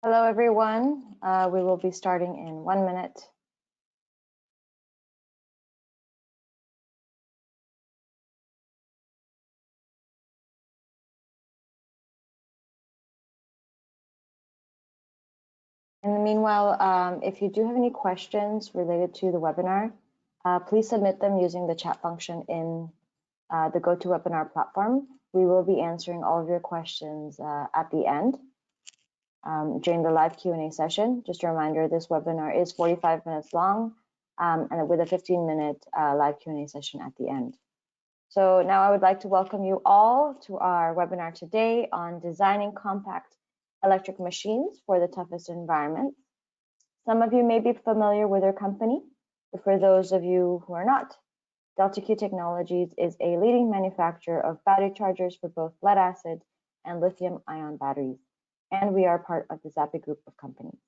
Hello, everyone. We will be starting in 1 minute. In the meanwhile, if you do have any questions related to the webinar, please submit them using the chat function in the GoToWebinar platform. We will be answering all of your questions at the end during the live Q&A session. Just a reminder, this webinar is 45 minutes long and with a 15-minute live Q&A session at the end. So now I would like to welcome you all to our webinar today on designing compact electric machines for the toughest environments. Some of you may be familiar with our company, but for those of you who are not, Delta-Q Technologies is a leading manufacturer of battery chargers for both lead acid and lithium-ion batteries, and we are part of the ZAPI group of companies.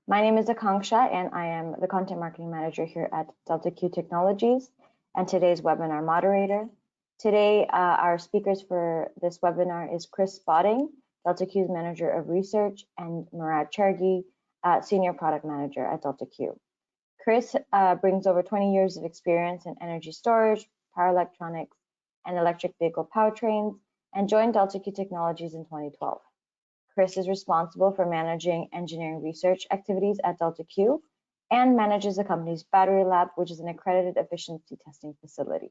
My name is Akanksha, and I am the Content Marketing Manager here at Delta-Q Technologies, and today's webinar moderator. Today, our speakers for this webinar is Chris Spotting, Delta-Q's Manager of Research, and Murad Chergi, Senior Product Manager at Delta-Q. Chris brings over 20 years of experience in energy storage, power electronics, and electric vehicle powertrains, and joined Delta-Q Technologies in 2012. Chris is responsible for managing engineering research activities at Delta-Q and manages the company's battery lab, which is an accredited efficiency testing facility.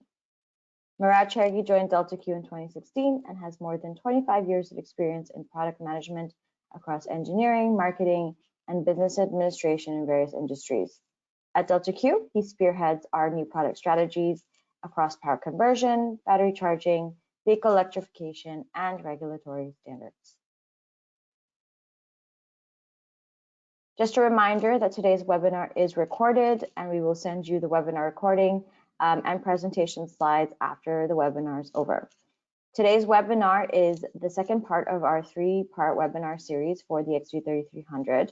Murad Chergi joined Delta-Q in 2016 and has more than 25 years of experience in product management across engineering, marketing, and business administration in various industries. At Delta-Q, he spearheads our new product strategies across power conversion, battery charging, vehicle electrification, and regulatory standards. Just a reminder that today's webinar is recorded, and we will send you the webinar recording and presentation slides after the webinar is over. Today's webinar is the second part of our 3-part webinar series for the XV3300.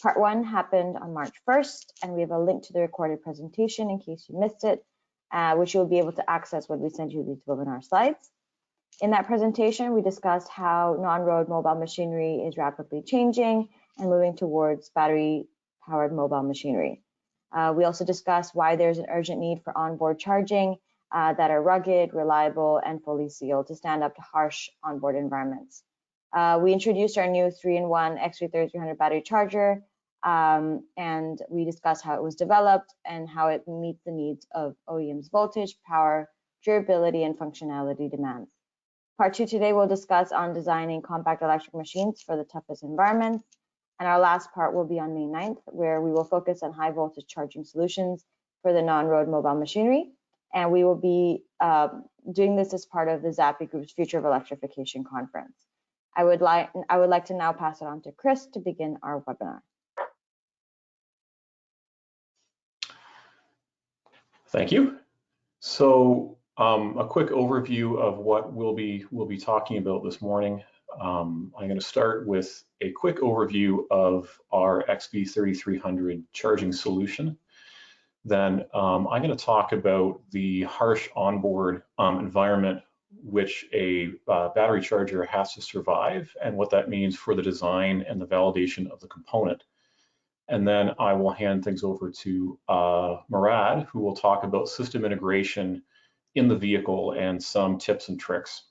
Part 1 happened on March 1st, and we have a link to the recorded presentation in case you missed it, which you'll be able to access when we send you these webinar slides. In that presentation, we discussed how non-road mobile machinery is rapidly changing and moving towards battery-powered mobile machinery. We also discussed why there's an urgent need for onboard charging that are rugged, reliable, and fully sealed to stand up to harsh onboard environments. We introduced our new 3-in-1 XV3300 battery charger, and we discussed how it was developed and how it meets the needs of OEM's voltage, power, durability, and functionality demands. Part 2 today we'll discuss on designing compact electric machines for the toughest environments. And our last part will be on May 9th, where we will focus on high voltage charging solutions for the non-road mobile machinery. And we will be doing this as part of the ZAPI Group's Future of Electrification Conference. I would like to now pass it on to Chris to begin our webinar. Thank you. So a quick overview of what we'll be talking about this morning. I'm going to start with a quick overview of our XV3300 charging solution. Then I'm going to talk about the harsh onboard environment which a battery charger has to survive and what that means for the design and the validation of the component. And then I will hand things over to Murad, who will talk about system integration in the vehicle and some tips and tricks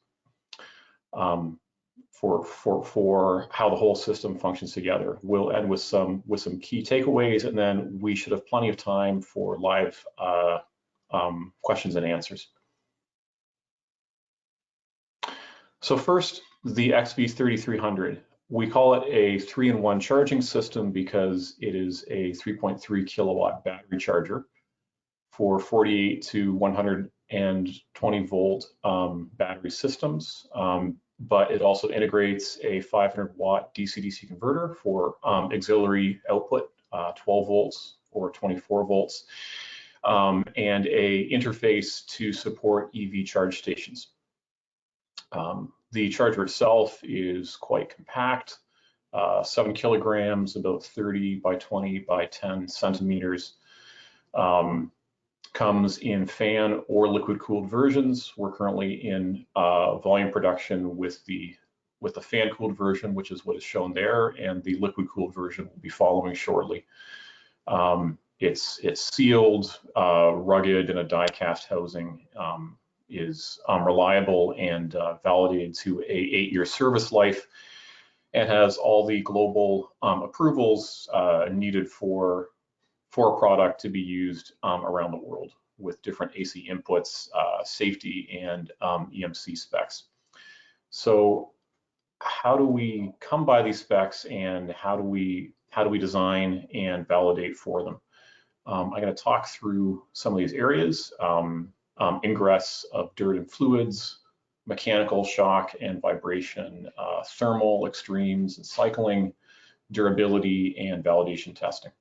for how the whole system functions together. We'll end with some key takeaways, and then we should have plenty of time for live questions and answers. So first, the XV3300. We call it a 3-in-1 charging system because it is a 3.3 kilowatt battery charger for 48 to 120 volt battery systems. But it also integrates a 500 watt DC-DC converter for auxiliary output, 12 volts or 24 volts, and a interface to support EV charge stations. The charger itself is quite compact, 7 kilograms, about 30 by 20 by 10 centimeters. comes in fan or liquid cooled versions. We're currently in volume production with the fan cooled version, which is what is shown there, and the liquid cooled version will be following shortly. It's sealed, rugged, and a die cast housing, is reliable and validated to a 8-year service life, and has all the global approvals needed for a product to be used around the world with different AC inputs, safety, and EMC specs. So how do we come by these specs, and how do we design and validate for them? I'm going to talk through some of these areas: ingress of dirt and fluids, mechanical shock and vibration, thermal extremes and cycling, durability, and validation testing.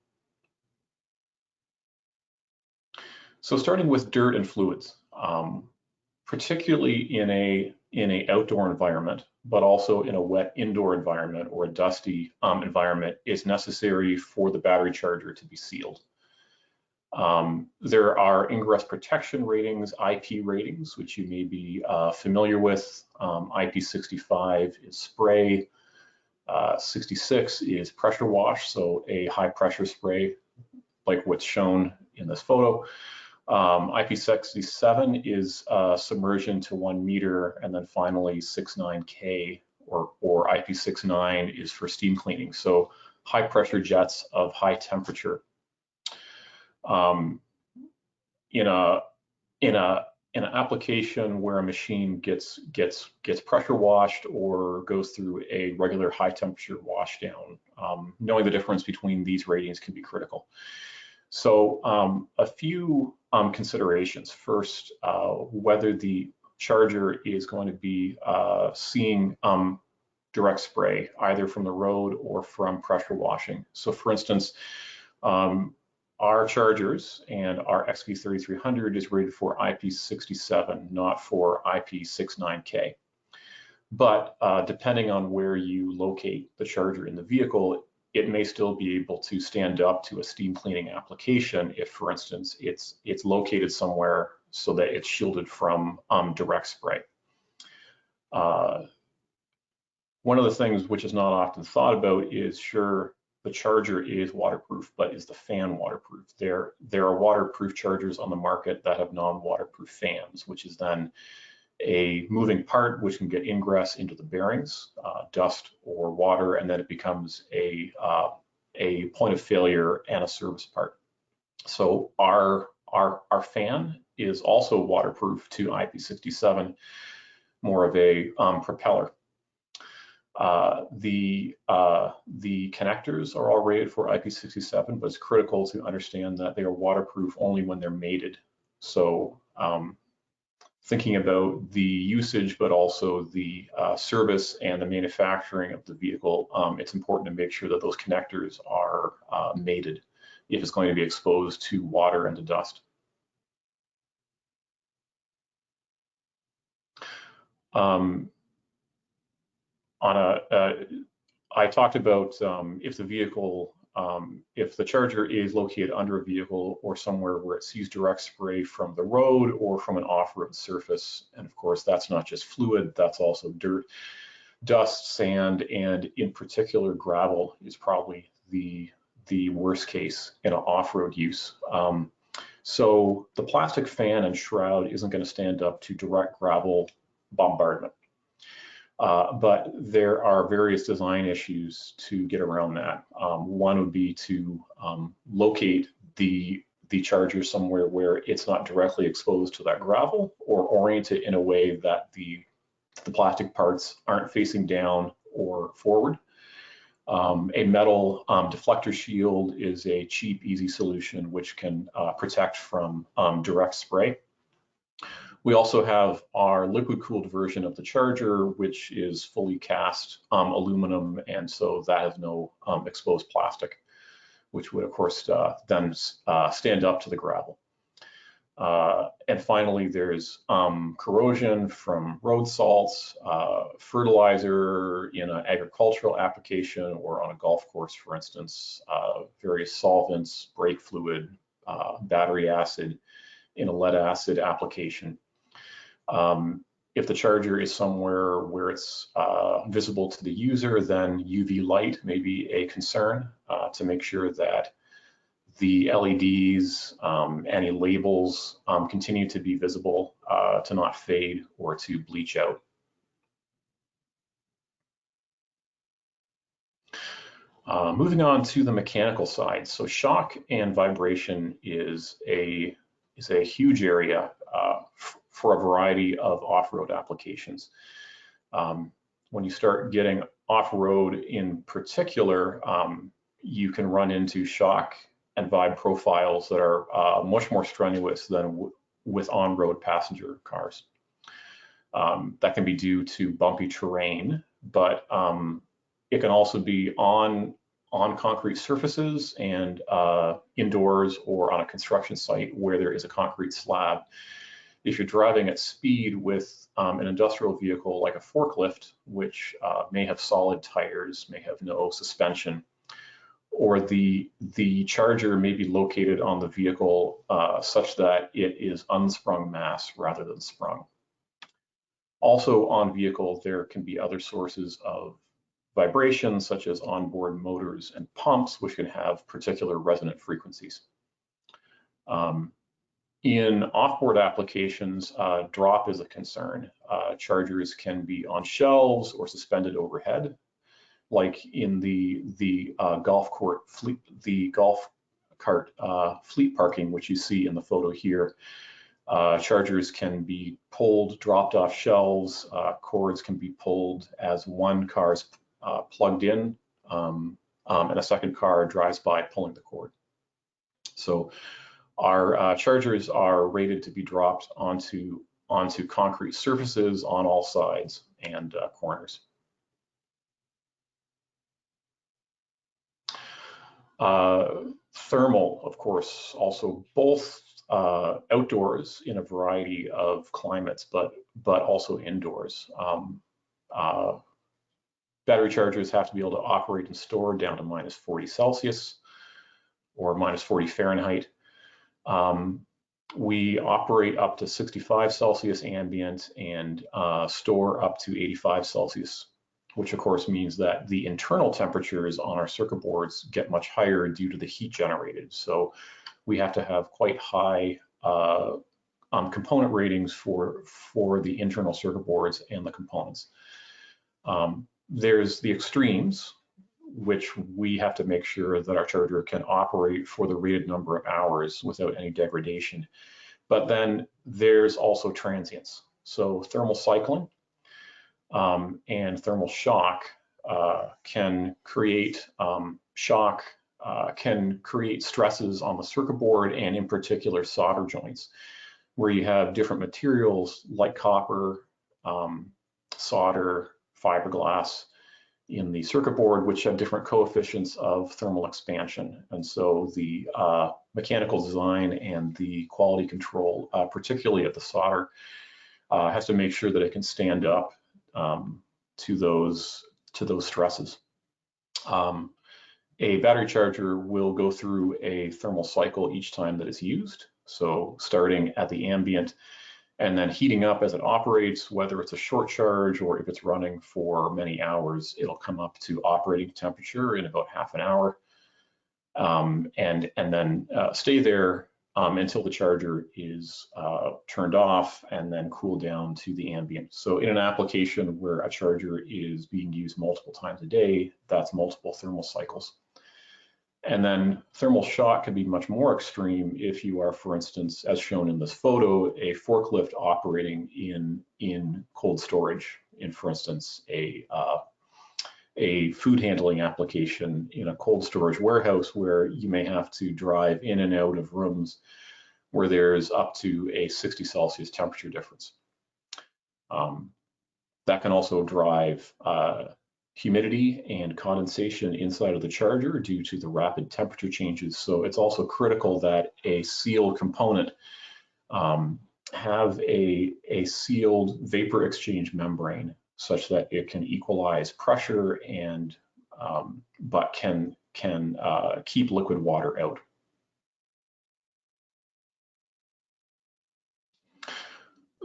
So starting with dirt and fluids, particularly in a outdoor environment, but also in a wet indoor environment or a dusty environment, it's necessary for the battery charger to be sealed. There are ingress protection ratings, IP ratings, which you may be familiar with. IP65 is spray, 66 is pressure wash, so a high pressure spray like what's shown in this photo. IP67 is submersion to 1 meter, and then finally 69K or IP69 is for steam cleaning, so high pressure jets of high temperature. In an application where a machine gets pressure washed or goes through a regular high temperature wash down, knowing the difference between these ratings can be critical. So a few considerations. First, whether the charger is going to be seeing direct spray either from the road or from pressure washing. So for instance, our chargers and our XV3300 is rated for IP67, not for IP69K. But depending on where you locate the charger in the vehicle, it may still be able to stand up to a steam cleaning application if, for instance, it's located somewhere so that it's shielded from direct spray. One of the things which is not often thought about is, sure, the charger is waterproof, but is the fan waterproof? There are waterproof chargers on the market that have non-waterproof fans, which is then a moving part which can get ingress into the bearings, dust or water, and then it becomes a point of failure and a service part. So our fan is also waterproof to IP67, more of a propeller. The connectors are all rated for IP67, but it's critical to understand that they are waterproof only when they're mated. So thinking about the usage, but also the service and the manufacturing of the vehicle, it's important to make sure that those connectors are mated if it's going to be exposed to water and to dust. I talked about if the vehicle, if the charger is located under a vehicle or somewhere where it sees direct spray from the road or from an off-road surface, and of course that's not just fluid, that's also dirt, dust, sand, and in particular gravel is probably the worst case in an off-road use. So the plastic fan and shroud isn't going to stand up to direct gravel bombardment. But there are various design issues to get around that. One would be to locate the charger somewhere where it's not directly exposed to that gravel, or orient it in a way that the plastic parts aren't facing down or forward. A metal deflector shield is a cheap, easy solution which can protect from direct spray. We also have our liquid-cooled version of the charger, which is fully cast aluminum, and so that has no exposed plastic, which would, of course, then stand up to the gravel. And finally, there's corrosion from road salts, fertilizer in an agricultural application or on a golf course, for instance, various solvents, brake fluid, battery acid, in a lead acid application. If the charger is somewhere where it's visible to the user, then UV light may be a concern to make sure that the LEDs, any labels continue to be visible, to not fade or to bleach out. Moving on to the mechanical side. So shock and vibration is a huge area for a variety of off-road applications. When you start getting off-road in particular, you can run into shock and vibe profiles that are much more strenuous than with on-road passenger cars. That can be due to bumpy terrain, but it can also be on concrete surfaces and indoors or on a construction site where there is a concrete slab. If you're driving at speed with an industrial vehicle like a forklift, which may have solid tires, may have no suspension, or the charger may be located on the vehicle such that it is unsprung mass rather than sprung. Also on vehicle, there can be other sources of vibration, such as onboard motors and pumps, which can have particular resonant frequencies. In offboard applications, drop is a concern. Chargers can be on shelves or suspended overhead, like in the golf cart fleet parking, which you see in the photo here. Chargers can be pulled, dropped off shelves. Cords can be pulled as one car's plugged in, and a second car drives by pulling the cord. So our chargers are rated to be dropped onto concrete surfaces on all sides and corners. Thermal, of course, also both outdoors in a variety of climates, but also indoors. Battery chargers have to be able to operate and store down to -40 Celsius or -40 Fahrenheit. We operate up to 65 Celsius ambient and store up to 85 Celsius, which of course means that the internal temperatures on our circuit boards get much higher due to the heat generated. So we have to have quite high component ratings for the internal circuit boards and the components. There's the extremes, which we have to make sure that our charger can operate for the rated number of hours without any degradation. But then there's also transients. So thermal cycling and thermal shock can create can create stresses on the circuit board and in particular solder joints, where you have different materials like copper, solder, fiberglass in the circuit board, which have different coefficients of thermal expansion. And so the mechanical design and the quality control, particularly at the solder, has to make sure that it can stand up to those stresses. A battery charger will go through a thermal cycle each time that it's used. So starting at the ambient and then heating up as it operates, whether it's a short charge or if it's running for many hours, it'll come up to operating temperature in about half an hour, and then stay there until the charger is turned off and then cool down to the ambient. So in an application where a charger is being used multiple times a day, that's multiple thermal cycles. And then thermal shock can be much more extreme if you are, for instance, as shown in this photo, a forklift operating in cold storage, in, for instance, a food handling application in a cold storage warehouse where you may have to drive in and out of rooms where there's up to a 60 Celsius temperature difference. That can also drive humidity and condensation inside of the charger due to the rapid temperature changes. So it's also critical that a sealed component have a sealed vapor exchange membrane such that it can equalize pressure and but can keep liquid water out.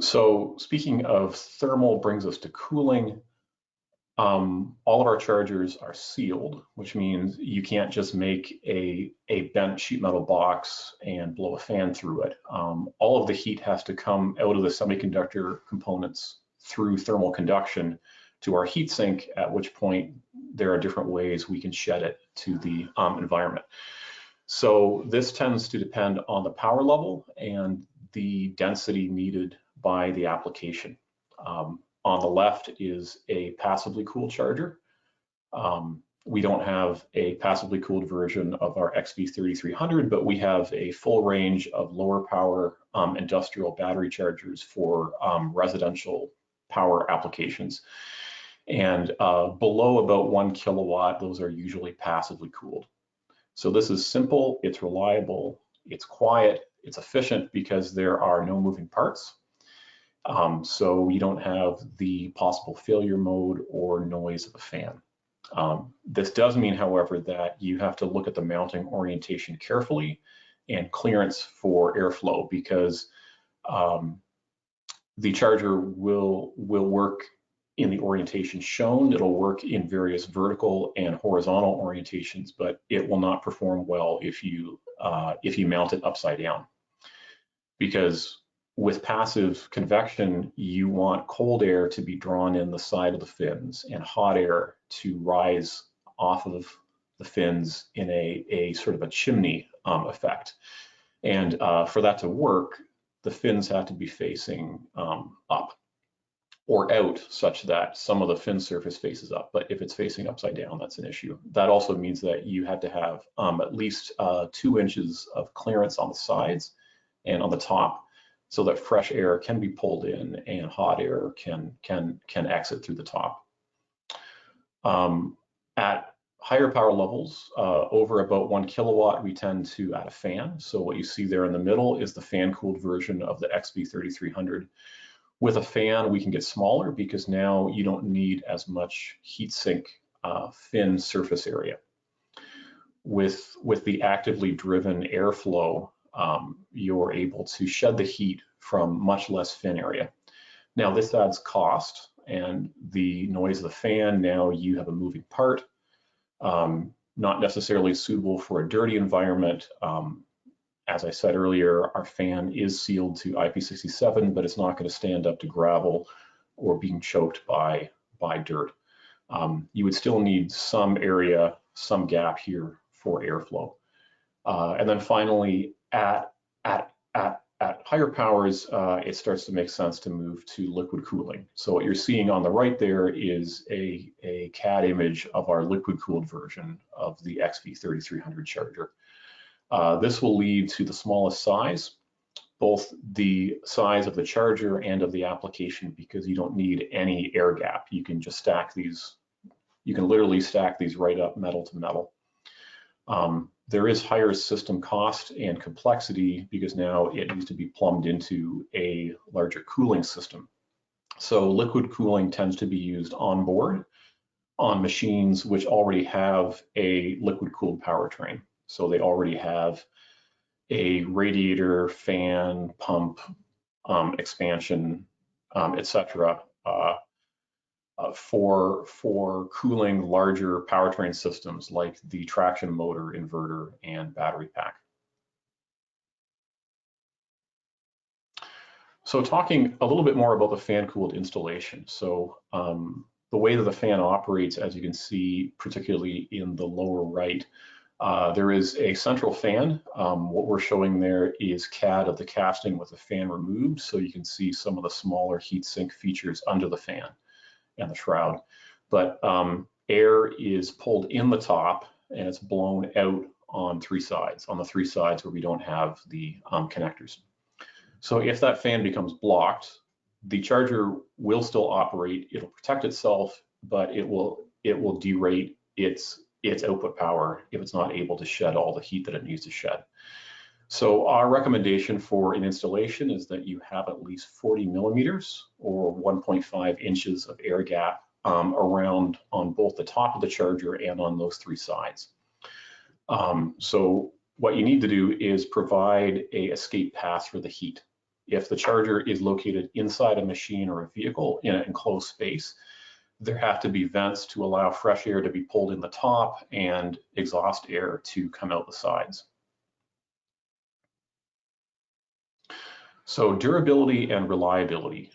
So speaking of thermal brings us to cooling. All of our chargers are sealed, which means you can't just make a bent sheet metal box and blow a fan through it. All of the heat has to come out of the semiconductor components through thermal conduction to our heat sink, at which point there are different ways we can shed it to the environment. So this tends to depend on the power level and the density needed by the application. On the left is a passively cooled charger. We don't have a passively cooled version of our XV3300, but we have a full range of lower power industrial battery chargers for residential power applications. And below about 1 kilowatt, those are usually passively cooled. So this is simple, it's reliable, it's quiet, it's efficient because there are no moving parts. So you don't have the possible failure mode or noise of a fan. This does mean, however, that you have to look at the mounting orientation carefully and clearance for airflow, because the charger will work in the orientation shown. It'll work in various vertical and horizontal orientations, but it will not perform well if you mount it upside down. Because with passive convection, you want cold air to be drawn in the side of the fins and hot air to rise off of the fins in a sort of a chimney effect. And for that to work, the fins have to be facing up or out, such that some of the fin surface faces up. But if it's facing upside down, that's an issue. That also means that you have to have at least 2 inches of clearance on the sides and on the top, so that fresh air can be pulled in and hot air can exit through the top. At higher power levels, over about 1 kilowatt, we tend to add a fan. So what you see there in the middle is the fan-cooled version of the XV3300. With a fan, we can get smaller because now you don't need as much heatsink fin surface area. With the actively driven airflow, you're able to shed the heat from much less fin area. Now this adds cost, and the noise of the fan, now you have a moving part, not necessarily suitable for a dirty environment. As I said earlier, our fan is sealed to IP67, but it's not going to stand up to gravel or being choked by dirt. You would still need some area, some gap here for airflow. And then finally, at higher powers, it starts to make sense to move to liquid cooling. So what you're seeing on the right there is a CAD image of our liquid cooled version of the XV3300 charger. This will lead to the smallest size, both the size of the charger and of the application, because you don't need any air gap. You can just stack these, you can literally stack these right up metal to metal. There is higher system cost and complexity because now it needs to be plumbed into a larger cooling system. So liquid cooling tends to be used on board on machines which already have a liquid cooled powertrain. So they already have a radiator, fan, pump, expansion, etc. For cooling larger powertrain systems like the traction motor, inverter, and battery pack. So talking a little bit more about the fan-cooled installation. So the way that the fan operates, as you can see, particularly in the lower right, there is a central fan. What we're showing there is CAD of the casting with the fan removed, so you can see some of the smaller heatsink features under the fan and the shroud. But air is pulled in the top and it's blown out on 3 sides, on the 3 sides where we don't have the connectors. So if that fan becomes blocked, the charger will still operate, it'll protect itself, but it will derate its output power if it's not able to shed all the heat that it needs to shed. So our recommendation for an installation is that you have at least 40 millimeters or 1.5 inches of air gap around on both the top of the charger and on those 3 sides. So what you need to do is provide a escape path for the heat. If the charger is located inside a machine or a vehicle in an enclosed space, there have to be vents to allow fresh air to be pulled in the top and exhaust air to come out the sides. So durability and reliability.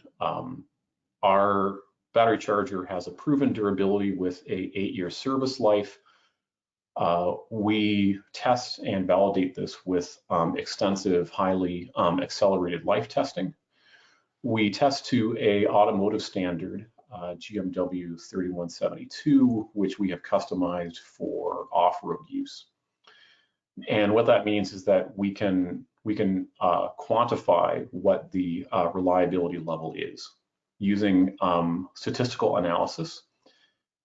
Our battery charger has a proven durability with a 8-year service life. We test and validate this with extensive, highly accelerated life testing. We test to a automotive standard, GMW 3172, which we have customized for off-road use. And what that means is that we can quantify what the reliability level is using statistical analysis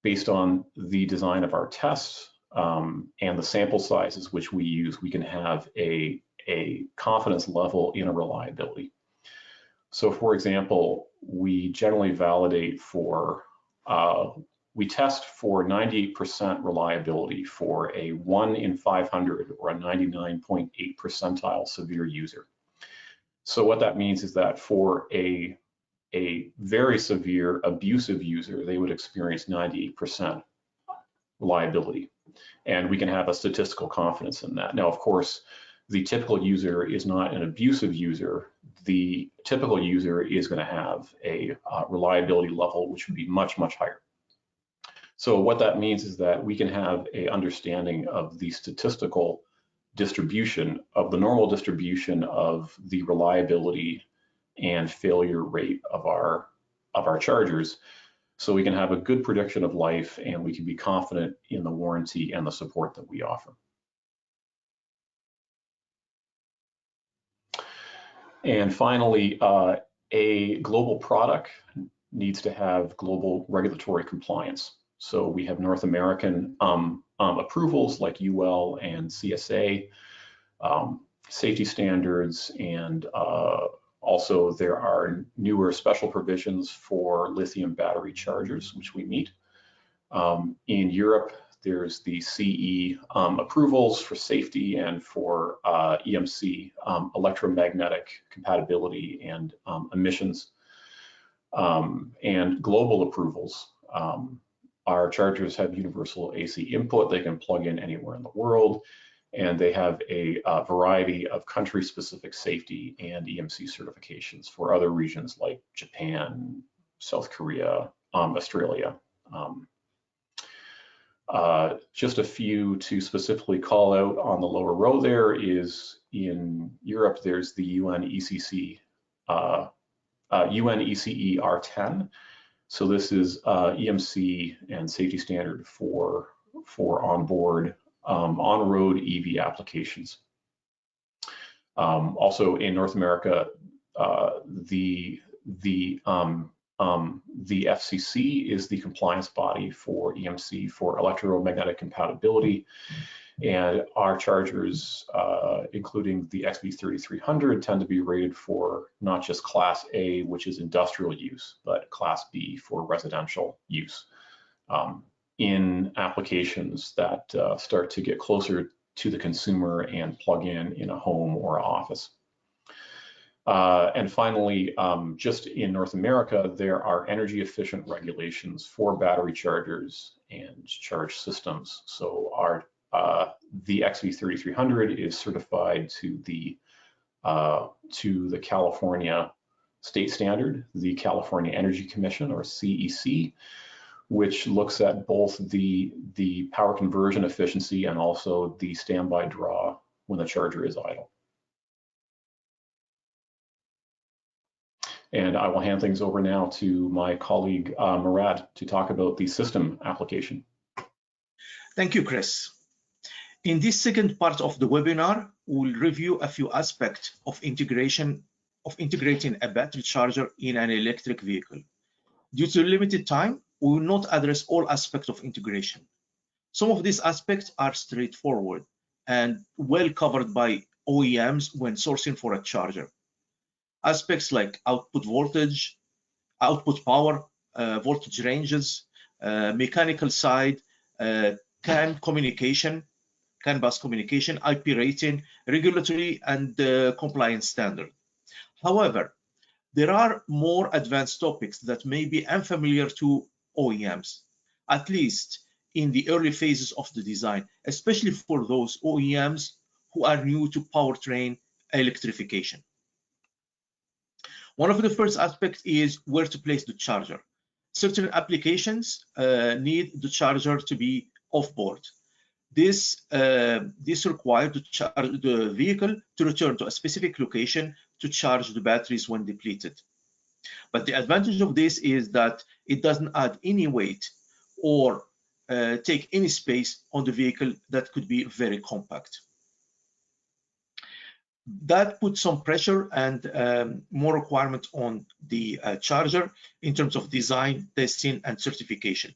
based on the design of our tests and the sample sizes which we use. We can have a confidence level in a reliability. So for example, we generally validate for, we test for 98% reliability for a 1 in 500 or a 99.8 percentile severe user. So what that means is that for a very severe abusive user, they would experience 98% reliability. And we can have a statistical confidence in that. Now, of course, the typical user is not an abusive user. The typical user is going to have a reliability level which would be much, much higher. So what that means is that we can have an understanding of the statistical distribution of the normal distribution of the reliability and failure rate of our chargers. So we can have a good prediction of life, and we can be confident in the warranty and the support that we offer. And finally, a global product needs to have global regulatory compliance. So we have North American approvals like UL and CSA, safety standards, and also there are newer special provisions for lithium battery chargers, which we meet. In Europe, there's the CE approvals for safety and for EMC, electromagnetic compatibility and emissions, and global approvals. Our chargers have universal AC input. They can plug in anywhere in the world, and they have a variety of country-specific safety and EMC certifications for other regions like Japan, South Korea, Australia. Just a few to specifically call out on the lower row there is in Europe, there's the UNECE R10. So this is EMC and safety standard for onboard on-road EV applications. Also in North America, the FCC is the compliance body for EMC for electromagnetic compatibility, and our chargers, including the XV3300, tend to be rated for not just Class A, which is industrial use, but Class B for residential use in applications that start to get closer to the consumer and plug in a home or office. And finally, just in North America, there are energy efficient regulations for battery chargers and charge systems. So the XV3300 is certified to the California state standard, the California Energy Commission, or CEC, which looks at both the power conversion efficiency and also the standby draw when the charger is idle. And I will hand things over now to my colleague, Murad, to talk about the system application. Thank you, Chris. In this second part of the webinar, we'll review a few aspects of integrating a battery charger in an electric vehicle. Due to limited time, we will not address all aspects of integration. Some of these aspects are straightforward and well covered by OEMs when sourcing for a charger. Aspects like output voltage, output power, voltage ranges, mechanical side, CAN bus communication, IP rating, regulatory and compliance standard. However, there are more advanced topics that may be unfamiliar to OEMs, at least in the early phases of the design, especially for those OEMs who are new to powertrain electrification. One of the first aspects is where to place the charger. Certain applications need the charger to be off-board. This requires the vehicle to return to a specific location to charge the batteries when depleted. But the advantage of this is that it doesn't add any weight or take any space on the vehicle that could be very compact. That puts some pressure and more requirement on the charger in terms of design, testing, and certification.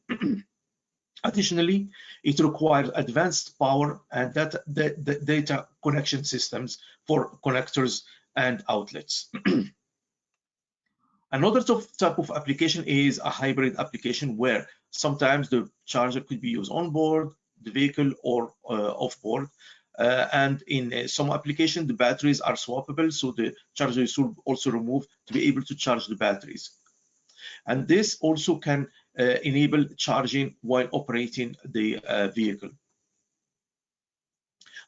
Additionally, it requires advanced power and data connection systems for connectors and outlets. Another type of application is a hybrid application where sometimes the charger could be used on board the vehicle or off board. And in some applications, the batteries are swappable, so the charger is also removed to be able to charge the batteries. And this also can enable charging while operating the vehicle.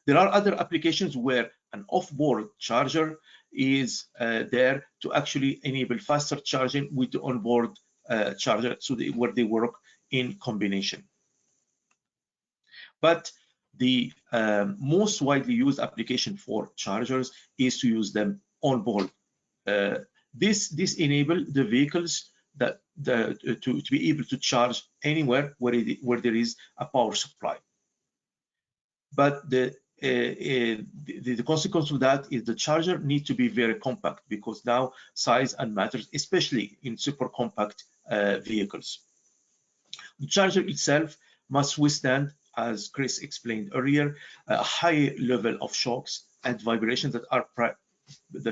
There are other applications where an off-board charger is there to actually enable faster charging with the onboard charger, so where they work in combination. But the most widely used application for chargers is to use them on board. This enables the vehicles to be able to charge anywhere where there is a power supply. But the consequence of that is the charger needs to be very compact, because now size and matters, especially in super compact vehicles. The charger itself must withstand, as Chris explained earlier, a high level of shocks and vibrations that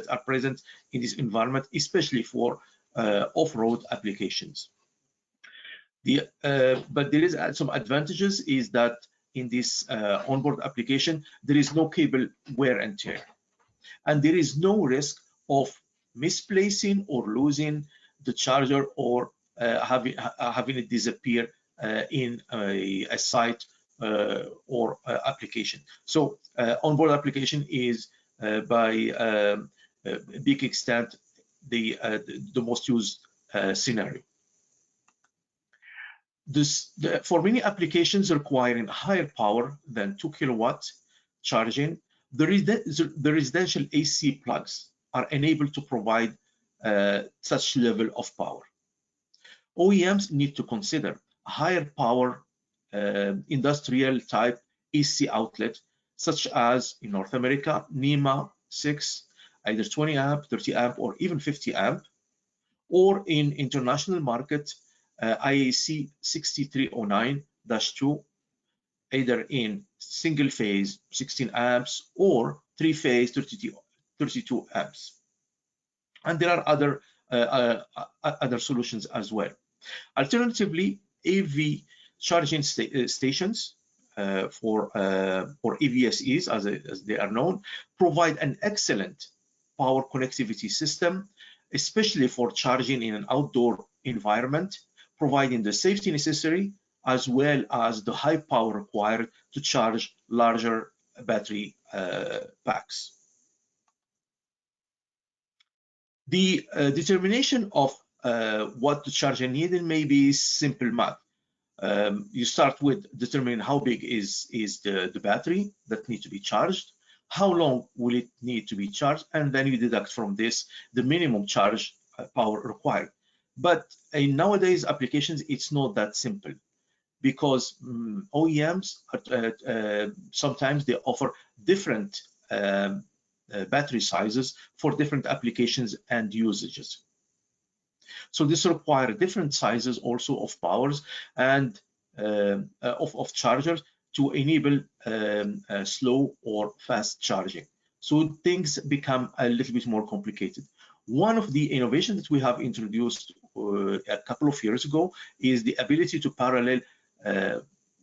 are present in this environment, especially for off-road applications. But there is some advantages, is that in this onboard application, there is no cable wear and tear, and there is no risk of misplacing or losing the charger or having it disappear in a site or application. So onboard application is by a big extent the most used scenario. For many applications requiring higher power than 2 kilowatts charging, the residential AC plugs are enabled to provide such level of power. OEMs need to consider higher power industrial type AC outlet, such as in North America, NEMA 6, either 20 amp, 30 amp, or even 50 amp, or in international market, IAC 6309-2, either in single phase 16 amps or three phase 32 amps. And there are other solutions as well. Alternatively, AV charging stations or AVSEs, as they are known, provide an excellent power connectivity system, especially for charging in an outdoor environment, providing the safety necessary as well as the high power required to charge larger battery packs. The determination of what the charger needed may be simple math. You start with determining how big is the battery that needs to be charged, how long will it need to be charged, and then you deduct from this the minimum charge power required. But in nowadays applications, it's not that simple, because OEMs sometimes they offer different battery sizes for different applications and usages. So this requires different sizes also of powers and of chargers to enable slow or fast charging. So things become a little bit more complicated. One of the innovations that we have introduced a couple of years ago is the ability to parallel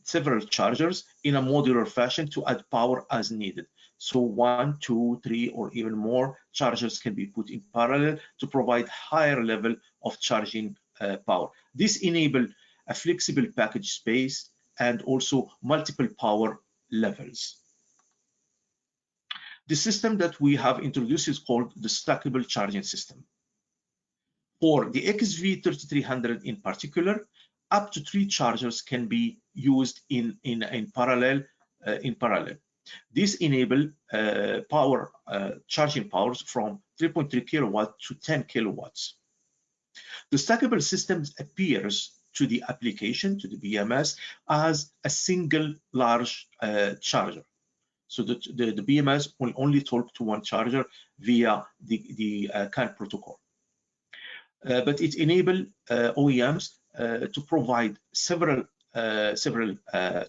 several chargers in a modular fashion to add power as needed. So 1, 2, 3, or even more chargers can be put in parallel to provide higher level of charging power. This enables a flexible package space and also multiple power levels. The system that we have introduced is called the stackable charging system. For the XV3300 in particular, up to 3 chargers can be used in parallel. This enables charging powers from 3.3 kilowatt to 10 kilowatts. The stackable system appears to the application, to the BMS, as a single large charger. So the BMS will only talk to one charger via the CAN protocol. But it enables OEMs to provide several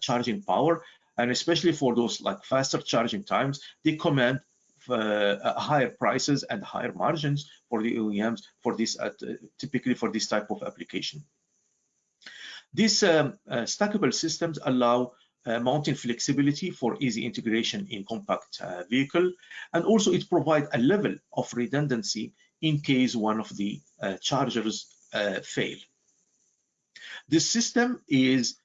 charging power, and especially for those like faster charging times, they command higher prices and higher margins for the OEMs for this, typically for this type of application. These stackable systems allow mounting flexibility for easy integration in compact vehicle, and also it provides a level of redundancy in case one of the chargers fail. This system is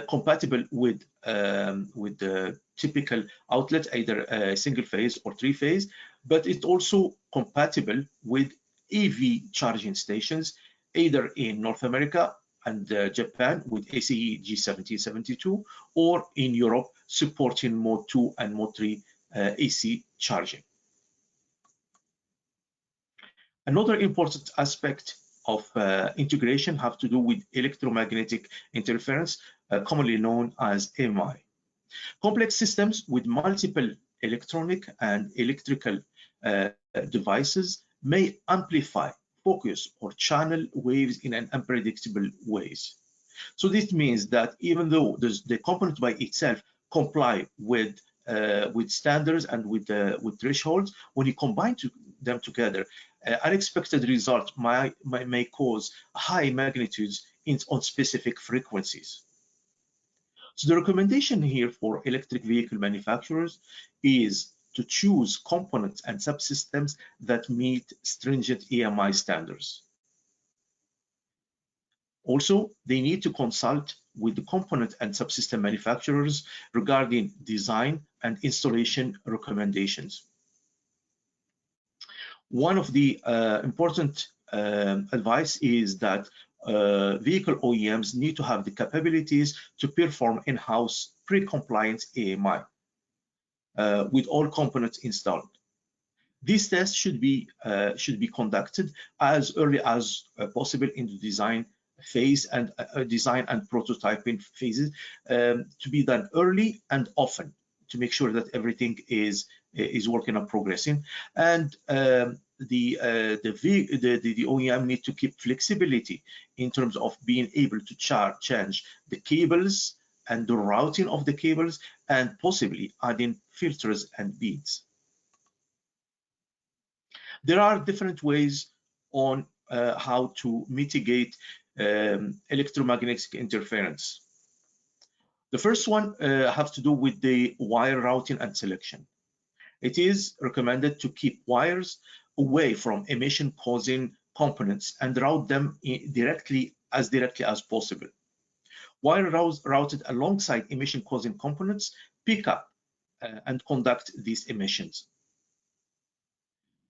compatible with the typical outlet, either single phase or 3-phase, but it's also compatible with EV charging stations, either in North America and Japan with ACE G1772, or in Europe supporting Mode 2 and Mode 3 AC charging. Another important aspect of integration have to do with electromagnetic interference, commonly known as EMI. Complex systems with multiple electronic and electrical devices may amplify, focus, or channel waves in an unpredictable ways. So this means that even though the component by itself comply with standards and with thresholds, when you combine them together, unexpected results may cause high magnitudes on specific frequencies. So the recommendation here for electric vehicle manufacturers is to choose components and subsystems that meet stringent EMI standards. Also, they need to consult with the component and subsystem manufacturers regarding design and installation recommendations. One of the important advice is that vehicle OEMs need to have the capabilities to perform in-house pre-compliance AMI with all components installed. These tests should be conducted as early as possible in the design phase and design and prototyping phases, to be done early and often to make sure that everything is working and progressing. And the OEM need to keep flexibility in terms of being able to change the cables and the routing of the cables, and possibly adding filters and beads. There are different ways on how to mitigate electromagnetic interference. The first one has to do with the wire routing and selection. It is recommended to keep wires away from emission-causing components and route them directly as possible. Wire routed alongside emission-causing components pick up and conduct these emissions.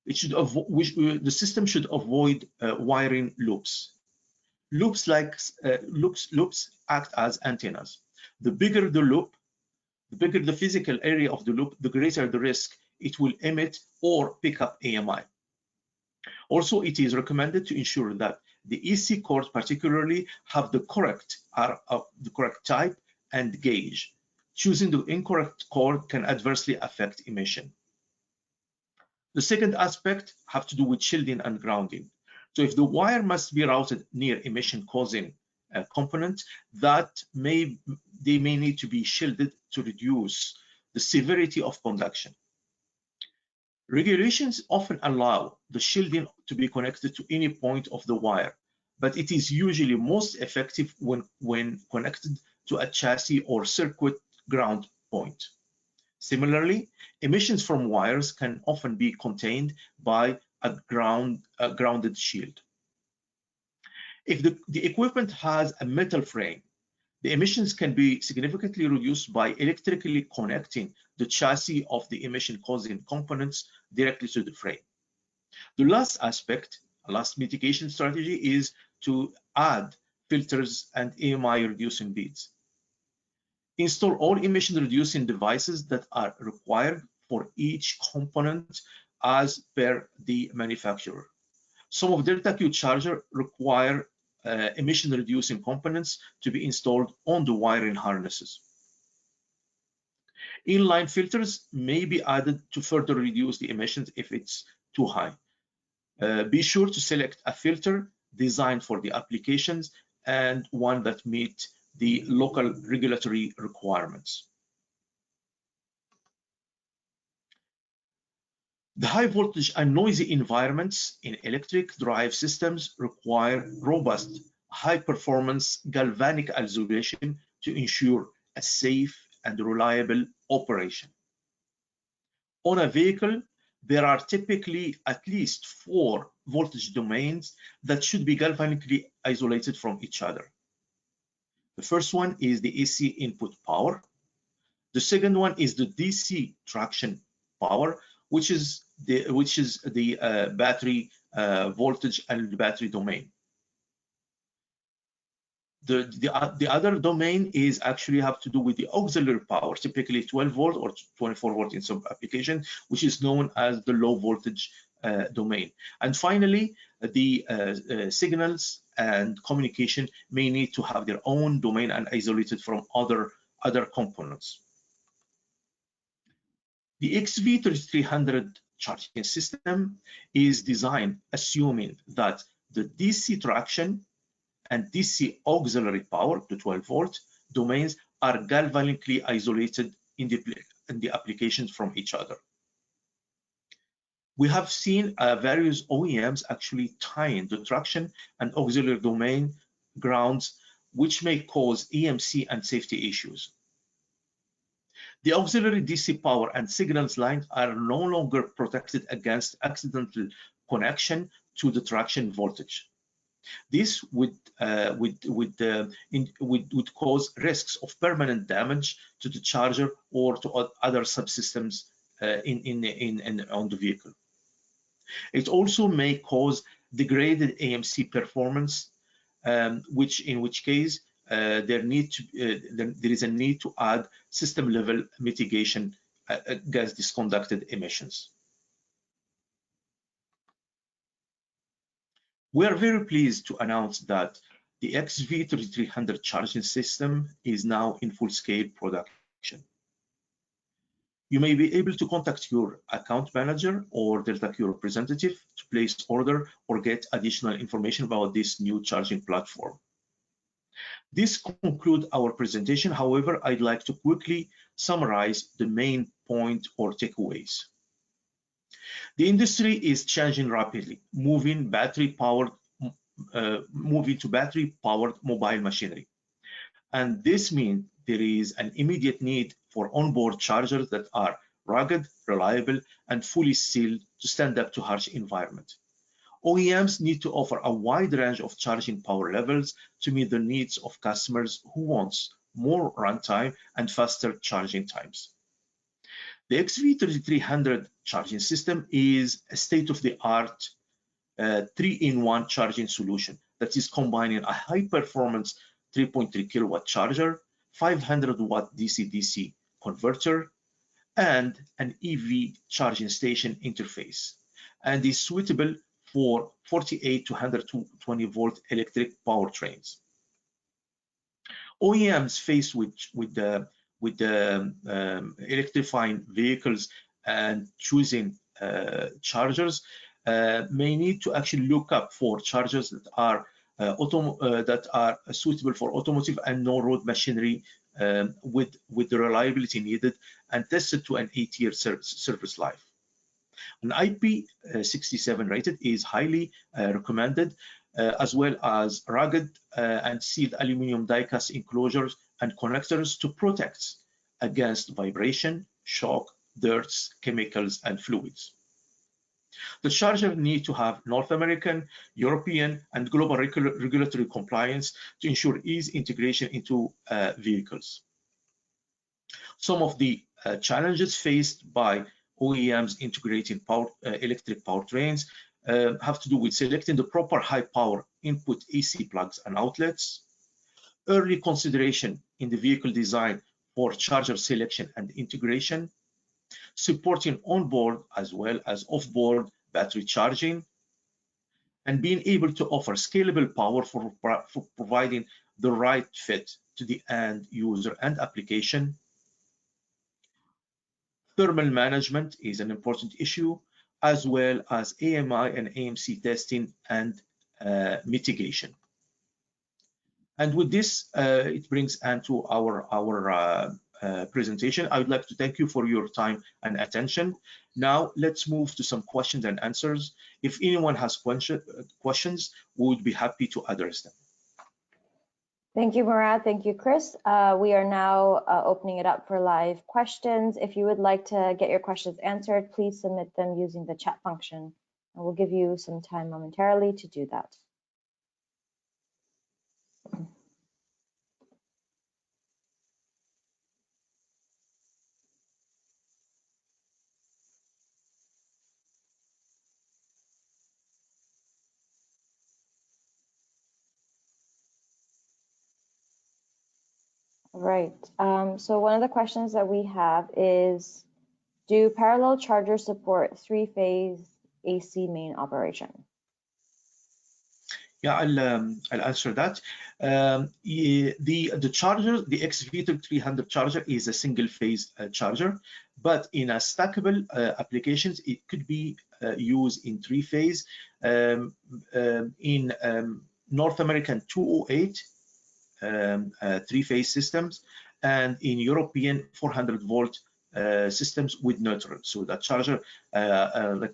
The system should avoid wiring loops. Loops act as antennas. The bigger the loop, the bigger the physical area of the loop, the greater the risk it will emit or pick up AMI. Also, it is recommended to ensure that the EC cord particularly have the correct type and gauge. Choosing the incorrect cord can adversely affect emission. The second aspect have to do with shielding and grounding. So if the wire must be routed near emission-causing components, they may need to be shielded to reduce the severity of conduction. Regulations often allow the shielding to be connected to any point of the wire, but it is usually most effective when connected to a chassis or circuit ground point. Similarly, emissions from wires can often be contained by a grounded shield. If the equipment has a metal frame, the emissions can be significantly reduced by electrically connecting the chassis of the emission-causing components directly to the frame. The last aspect, last mitigation strategy, is to add filters and AMI reducing beads. Install all emission reducing devices that are required for each component as per the manufacturer. Some of Delta Q charger require emission reducing components to be installed on the wiring harnesses. Inline filters may be added to further reduce the emissions if it's too high. Be sure to select a filter designed for the applications and one that meets the local regulatory requirements. The high voltage and noisy environments in electric drive systems require robust, high performance galvanic isolation to ensure a safe and reliable operation. On a vehicle, there are typically at least 4 voltage domains that should be galvanically isolated from each other. The first one is the AC input power. The second one is the DC traction power, which is the battery voltage and the battery domain. The other domain is actually have to do with the auxiliary power, typically 12 volt or 24 volt in some application, which is known as the low voltage domain. And finally, the signals and communication may need to have their own domain and isolated from other components. The XV3300 charging system is designed assuming that the DC traction and DC auxiliary power, the 12 volt domains, are galvanically isolated in the applications from each other. We have seen various OEMs actually tying the traction and auxiliary domain grounds, which may cause EMC and safety issues. The auxiliary DC power and signals lines are no longer protected against accidental connection to the traction voltage. This would cause risks of permanent damage to the charger or to other subsystems on the vehicle. It also may cause degraded AMC performance, in which case there is a need to add system-level mitigation against disconducted emissions. We are very pleased to announce that the XV3300 charging system is now in full-scale production. You may be able to contact your account manager or Delta Q representative to place order or get additional information about this new charging platform. This concludes our presentation. However, I'd like to quickly summarize the main point or takeaways. The industry is changing rapidly, moving to battery-powered mobile machinery. And this means there is an immediate need for onboard chargers that are rugged, reliable, and fully sealed to stand up to harsh environment. OEMs need to offer a wide range of charging power levels to meet the needs of customers who want more runtime and faster charging times. The XV3300 charging system is a state-of-the-art 3-in-1 charging solution that is combining a high-performance 3.3 kilowatt charger, 500 watt DC-DC converter, and an EV charging station interface, and is suitable for 48 to 120 volt electric powertrains. OEMs faced with electrifying vehicles and choosing chargers may need to actually look up for chargers that are suitable for automotive and no-road machinery with the reliability needed and tested to an 8-year service life. An IP67 rated is highly recommended, as well as rugged and sealed aluminum die-cast enclosures and connectors to protect against vibration, shock, dirts, chemicals, and fluids. The charger needs to have North American, European, and global regulatory compliance to ensure easy integration into vehicles. Some of the challenges faced by OEMs integrating electric powertrains have to do with selecting the proper high power input AC plugs and outlets, early consideration in the vehicle design for charger selection and integration, supporting onboard as well as off-board battery charging, and being able to offer scalable power for providing the right fit to the end user and application. Thermal management is an important issue, as well as AMI and AMC testing and mitigation. And with this, it brings end to our presentation. I would like to thank you for your time and attention. Now, let's move to some questions and answers. If anyone has questions, we would be happy to address them. Thank you, Murad. Thank you, Chris. We are now opening it up for live questions. If you would like to get your questions answered, please submit them using the chat function, and we'll give you some time momentarily to do that. Right. So one of the questions that we have is, do parallel chargers support three-phase AC main operation? Yeah, I'll answer that. The charger, the XV3300 charger, is a single-phase charger, but in a stackable applications, it could be used in three-phase. In North American 208 three-phase systems, and in European 400-volt systems with neutral. So that charger, like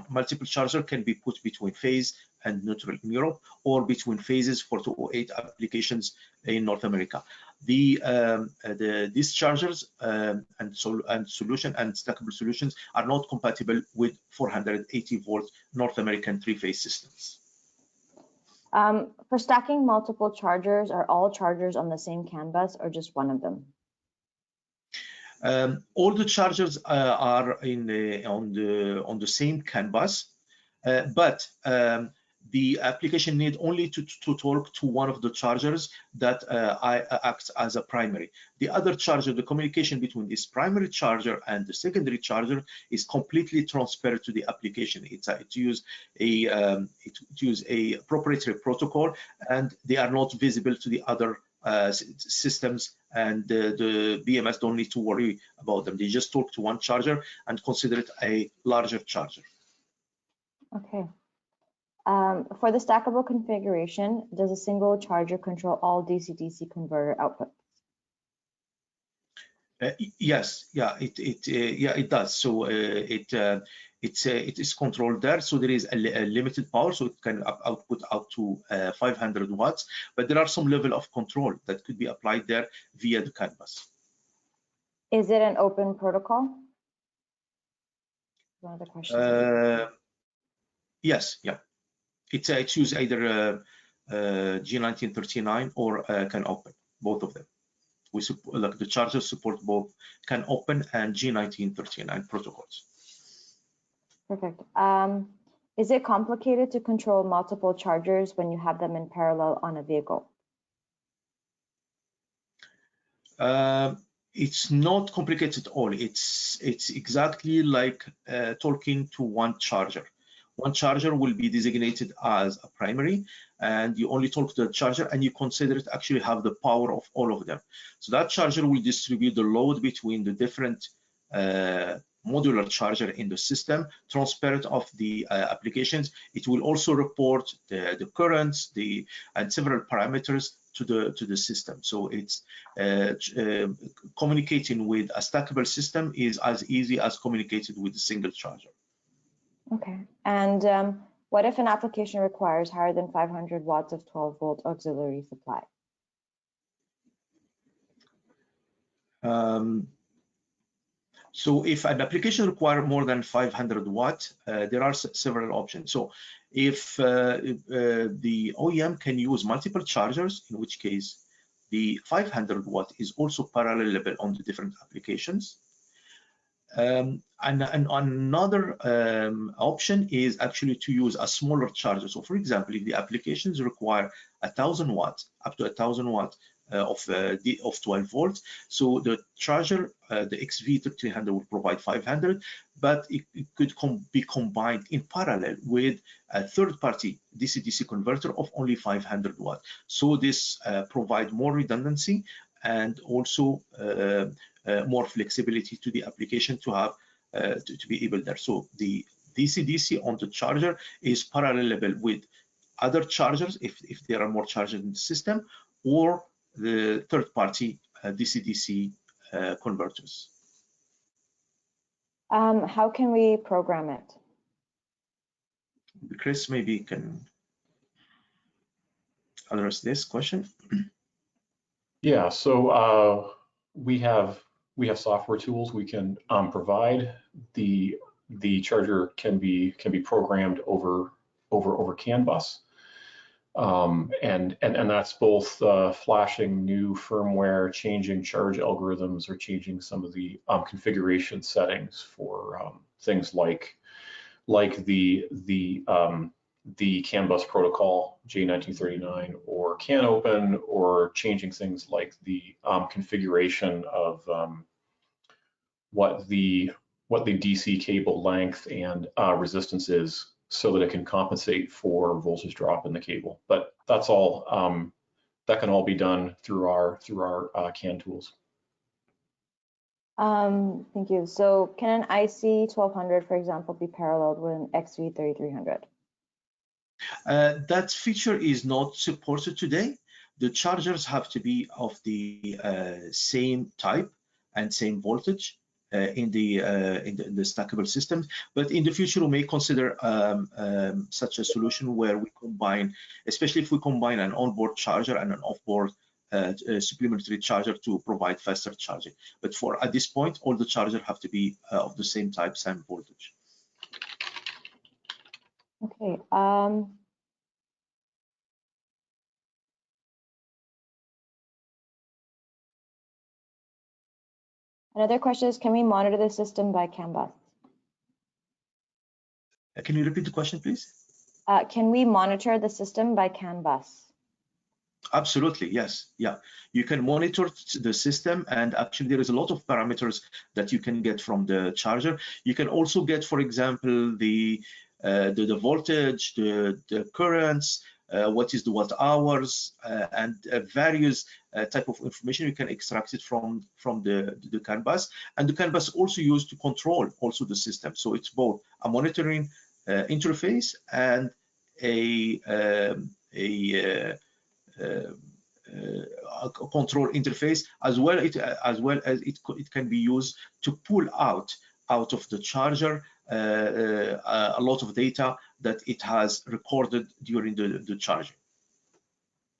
multiple charger, can be put between phase and neutral in Europe, or between phases for 208 applications in North America. These chargers and solution and stackable solutions are not compatible with 480-volt North American three-phase systems. For stacking multiple chargers, are all chargers on the same CAN bus or just one of them? All the chargers are on the same CAN bus, but the application need only to talk to one of the chargers that acts as a primary. The other charger, the communication between this primary charger and the secondary charger is completely transparent to the application. It uses a proprietary protocol, and they are not visible to the other systems, and the BMS don't need to worry about them. They just talk to one charger and consider it a larger charger. Okay. For the stackable configuration, does a single charger control all DC-DC converter outputs? Yes, yeah, it does. So it is controlled there. So there is a limited power, so it can output out to 500 watts. But there are some level of control that could be applied there via the CAN bus. Is it an open protocol? One of the questions. Yes, yeah. It's use either G1939 or CAN open, both of them. We support, like the chargers support both CAN open and G1939 protocols. Perfect. Is it complicated to control multiple chargers when you have them in parallel on a vehicle? It's not complicated at all. It's exactly like talking to one charger. One charger will be designated as a primary, and you only talk to the charger, and you consider it actually have the power of all of them. So that charger will distribute the load between the different modular charger in the system, transparent of the applications. It will also report the currents, and several parameters to the system. So it's communicating with a stackable system is as easy as communicating with a single charger. Okay. And what if an application requires higher than 500 watts of 12-volt auxiliary supply? So if an application requires more than 500 watt, there are several options. So if the OEM can use multiple chargers, in which case the 500 watt is also parallelable on the different applications. And another option is actually to use a smaller charger. So for example, if the applications require 1,000 watts, up to 1,000 watts of 12 volts, so the charger, the XV3300 will provide 500, but it could be combined in parallel with a third-party DC-DC converter of only 500 watts. So this provides more redundancy and also more flexibility to the application to have to be able there. So the DC-DC on the charger is parallelable with other chargers if there are more chargers in the system, or the third-party DC-DC converters. How can we program it? Chris maybe can address this question. Yeah, so we have software tools we can provide. The charger can be programmed over CAN bus, and that's both flashing new firmware, changing charge algorithms, or changing some of the configuration settings for things like the CAN bus protocol J1939 or CAN open, or changing things like the configuration of what the DC cable length and resistance is, so that it can compensate for voltage drop in the cable. But that's all that can all be done through our CAN tools. Thank you. So can an IC1200, for example, be paralleled with an XV3300? That feature is not supported today. The chargers have to be of the same type and same voltage in the stackable systems. But in the future, we may consider such a solution where we combine, especially if we combine an onboard charger and an offboard supplementary charger to provide faster charging. But at this point, all the chargers have to be of the same type, same voltage. Okay. Another question is, can we monitor the system by CAN bus? Can you repeat the question, please? Can we monitor the system by CAN bus? Absolutely, yes. Yeah, you can monitor the system, and actually there is a lot of parameters that you can get from the charger. You can also get, for example, the voltage, the currents, what is the watt hours, and various type of information you can extract it from the CAN bus. And the CAN bus also used to control also the system. So it's both a monitoring interface and a control interface, as well as it can be used to pull out of the charger a lot of data that it has recorded during the charging.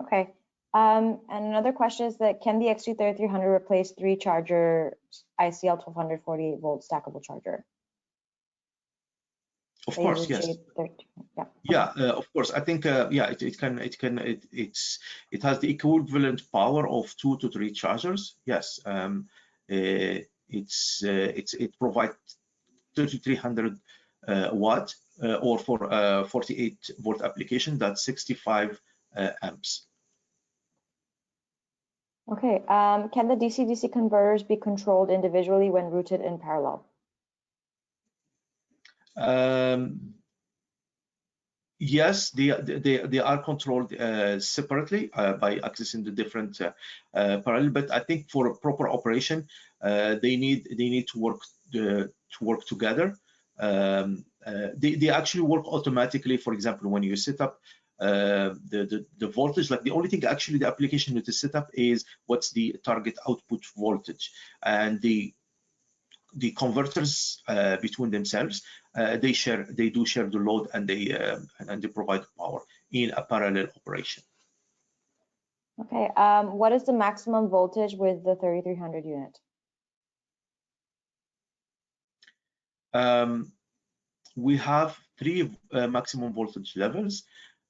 Okay. And another question is that, can the XV3300 replace 3-charger ICL 1200 48 volt stackable charger? Of course, yes. Yeah, of course. I think yeah, it has the equivalent power of 2 to 3 chargers. Yes, it provides 3300 watt, or for 48 volt application, that's 65 amps. Okay. Can the DC-DC converters be controlled individually when routed in parallel? Yes, they are controlled separately by accessing the different parallel. But I think for a proper operation, they need to work together. They actually work automatically. For example, when you set up the voltage, like the only thing actually the application need to set up is what's the target output voltage, and the converters between themselves, they do share the load, and they provide power in a parallel operation. Okay. What is the maximum voltage with the 3300 unit? We have three maximum voltage levels.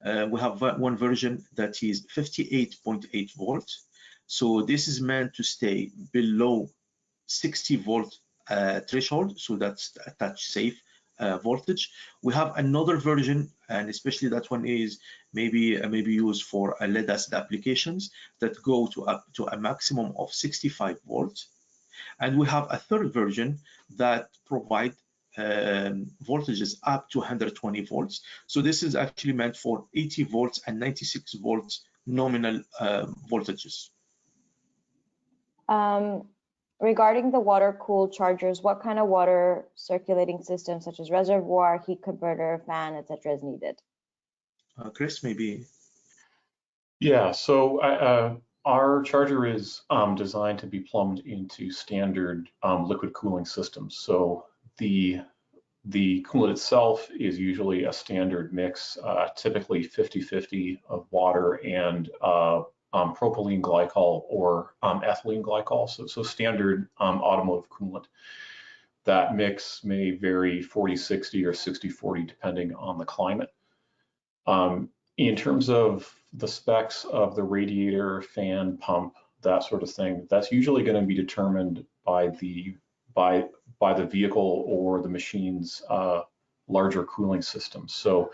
We have one version that is 58.8 volts. So this is meant to stay below 60 volt threshold, so that's a touch safe voltage. We have another version, and especially that one is maybe used for lead acid applications, that go to up to a maximum of 65 volts. And we have a third version that provide voltages up to 120 volts. So this is actually meant for 80 volts and 96 volts nominal voltages. Regarding the water-cooled chargers, what kind of water circulating system, such as reservoir, heat converter, fan, etc., is needed? Chris, maybe. Yeah, so our charger is designed to be plumbed into standard liquid cooling systems. So the coolant itself is usually a standard mix, typically 50-50 of water and propylene glycol or ethylene glycol, so standard automotive coolant. That mix may vary 40-60 or 60-40 depending on the climate. In terms of the specs of the radiator, fan, pump, that sort of thing, that's usually going to be determined by the vehicle or the machine's larger cooling system. So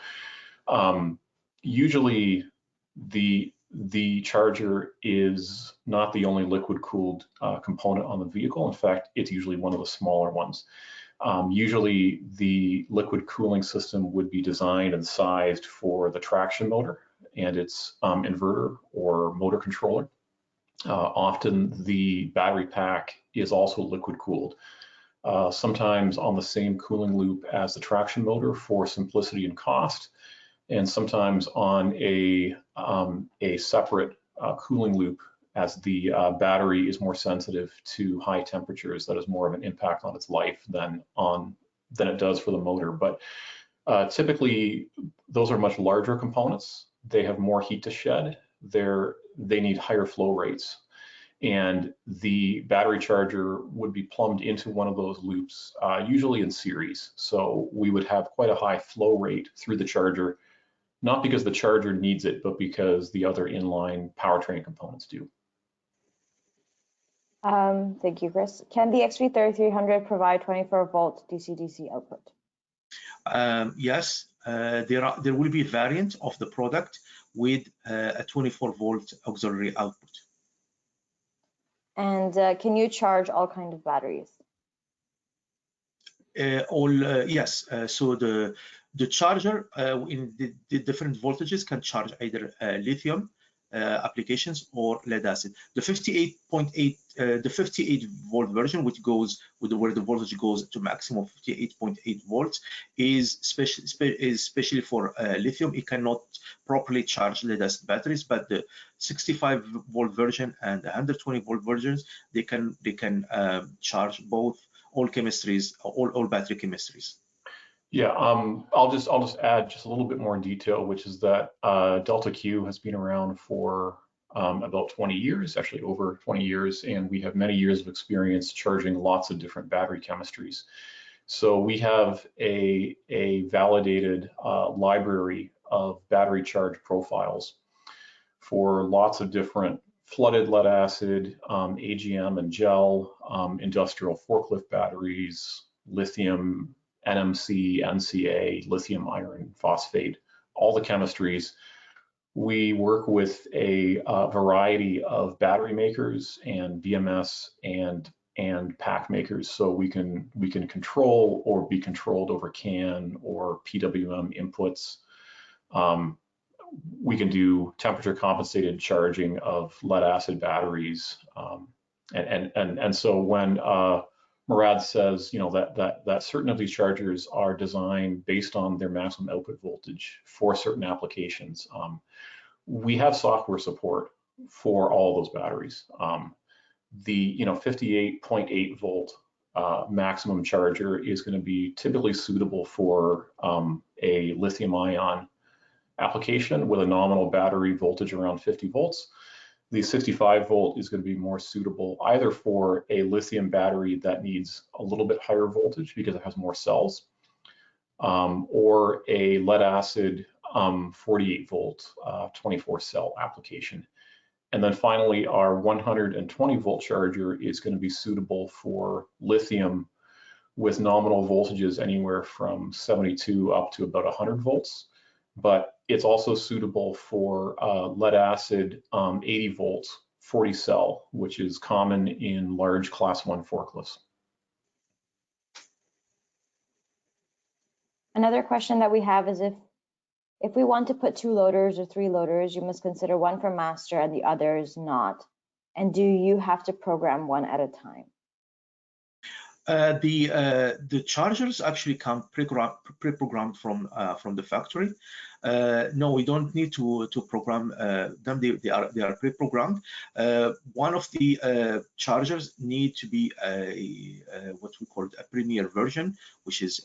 usually the charger is not the only liquid cooled component on the vehicle. In fact, it's usually one of the smaller ones. Usually the liquid cooling system would be designed and sized for the traction motor and its inverter or motor controller. Often the battery pack is also liquid cooled. Sometimes on the same cooling loop as the traction motor for simplicity and cost, and sometimes on a separate cooling loop as the battery is more sensitive to high temperatures. That has more of an impact on its life than it does for the motor. But typically, those are much larger components. They have more heat to shed. They need higher flow rates. And the battery charger would be plumbed into one of those loops, usually in series. So we would have quite a high flow rate through the charger, not because the charger needs it, but because the other inline powertrain components do. Thank you, Chris. Can the XV3300 provide 24-volt DC-DC output? Yes, there will be a variant of the product with a 24-volt auxiliary output. And can you charge all kinds of batteries? Yes. So the charger in the different voltages can charge either lithium applications or lead acid. The 58.8, the 58 volt version, which goes with where the voltage goes to maximum 58.8 volts, is especially for lithium. It cannot properly charge lead acid batteries, but the 65 volt version and the 120 volt versions, they can charge both all chemistries, all battery chemistries. Yeah, I'll just add just a little bit more detail, which is that Delta Q has been around for about 20 years, actually over 20 years, and we have many years of experience charging lots of different battery chemistries. So we have a validated library of battery charge profiles for lots of different flooded lead acid, AGM and gel, industrial forklift batteries, lithium, NMC, NCA, lithium iron phosphate, all the chemistries. We work with a variety of battery makers and BMS and pack makers, so we can control or be controlled over CAN or PWM inputs. We can do temperature compensated charging of lead acid batteries, and so when Murad says, you know, that certain of these chargers are designed based on their maximum output voltage for certain applications, we have software support for all those batteries. The 58.8 volt maximum charger is going to be typically suitable for a lithium ion application with a nominal battery voltage around 50 volts. the 65 volt is going to be more suitable either for a lithium battery that needs a little bit higher voltage because it has more cells, or a lead acid 48 volt 24 cell application. And then finally, our 120 volt charger is going to be suitable for lithium with nominal voltages anywhere from 72 up to about 100 volts. But it's also suitable for lead acid 80 volts 40 cell, which is common in large class 1 forklifts. Another question that we have is if we want to put 2 loaders or 3 loaders, you must consider one for master and the others not. And do you have to program one at a time? The chargers actually come pre-programmed from the factory. No, we don't need to program them. They are pre-programmed. One of the chargers need to be what we call a premier version, which is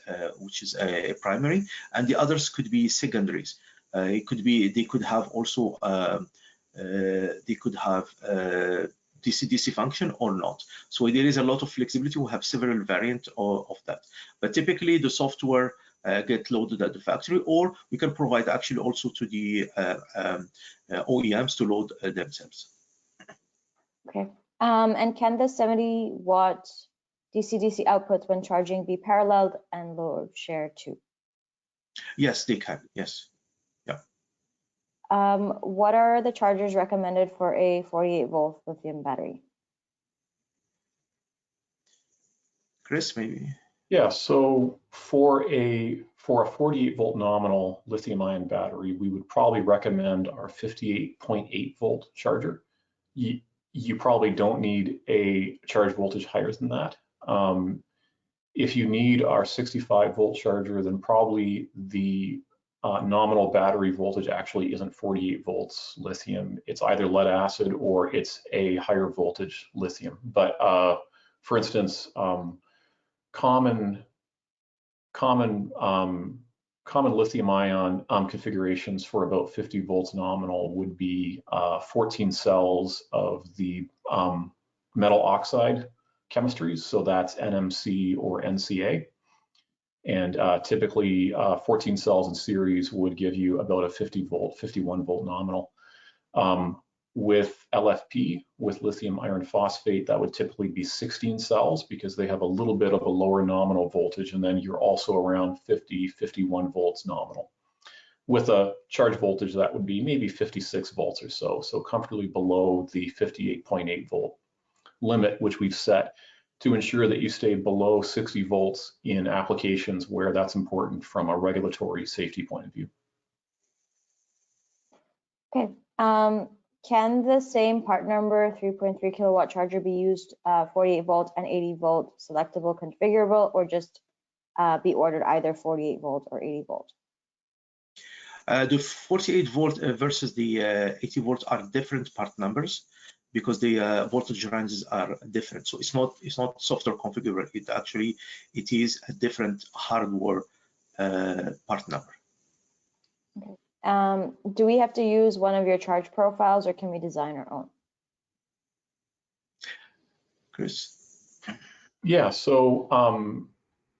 a primary, and the others could be secondaries. It could be they could have also DC function or not. So there is a lot of flexibility. We have several variants of that, but typically the software get loaded at the factory, or we can provide actually also to the OEMs to load themselves. Okay. And can the 70 watt DC-DC outputs when charging be paralleled and load share too? Yes, they can. Yes. What are the chargers recommended for a 48 volt lithium battery? Chris, maybe. Yeah, so for a 48 volt nominal lithium ion battery, we would probably recommend our 58.8 volt charger. You probably don't need a charge voltage higher than that. If you need our 65 volt charger, then probably the nominal battery voltage actually isn't 48 volts lithium. It's either lead acid or it's a higher voltage lithium. But for instance, common lithium ion configurations for about 50 volts nominal would be 14 cells of the metal oxide chemistries. So that's NMC or NCA. And typically 14 cells in series would give you about a 50 volt, 51 volt nominal. With LFP, with lithium iron phosphate, that would typically be 16 cells because they have a little bit of a lower nominal voltage, and then you're also around 50, 51 volts nominal. With a charge voltage, that would be maybe 56 volts or so, so comfortably below the 58.8 volt limit, which we've set to ensure that you stay below 60 volts in applications where that's important from a regulatory safety point of view. Okay. Can the same part number 3.3 kilowatt charger be used 48 volt and 80 volt selectable configurable, or just be ordered either 48 volt or 80 volt? The 48 volt versus the 80 volt are different part numbers, because the voltage ranges are different. So it's not software configurable. It is a different hardware part number. Okay. Do we have to use one of your charge profiles, or can we design our own? Chris? Yeah, so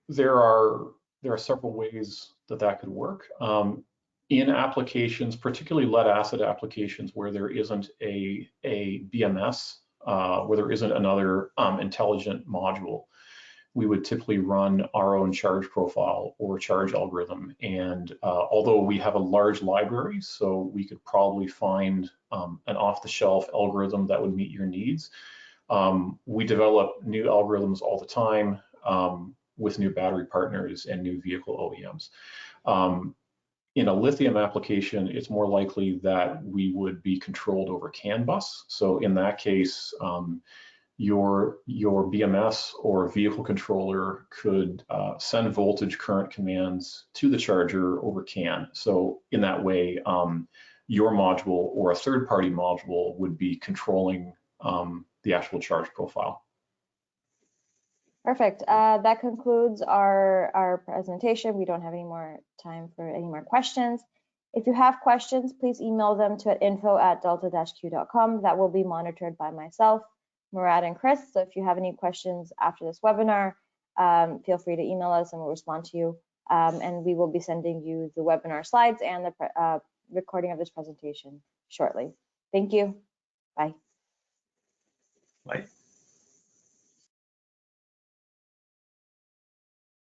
there are several ways that could work. In applications, particularly lead acid applications where there isn't a BMS, where there isn't another intelligent module, we would typically run our own charge profile or charge algorithm. And although we have a large library, so we could probably find an off-the-shelf algorithm that would meet your needs, we develop new algorithms all the time with new battery partners and new vehicle OEMs. In a lithium application, it's more likely that we would be controlled over CAN bus. So in that case, your BMS or vehicle controller could send voltage current commands to the charger over CAN. So in that way, your module or a third-party module would be controlling the actual charge profile. Perfect. That concludes our presentation. We don't have any more time for any more questions. If you have questions, please email them to info@delta-q.com. That will be monitored by myself, Murad, and Chris. So if you have any questions after this webinar, feel free to email us and we'll respond to you. And we will be sending you the webinar slides and the recording of this presentation shortly. Thank you. Bye. Bye.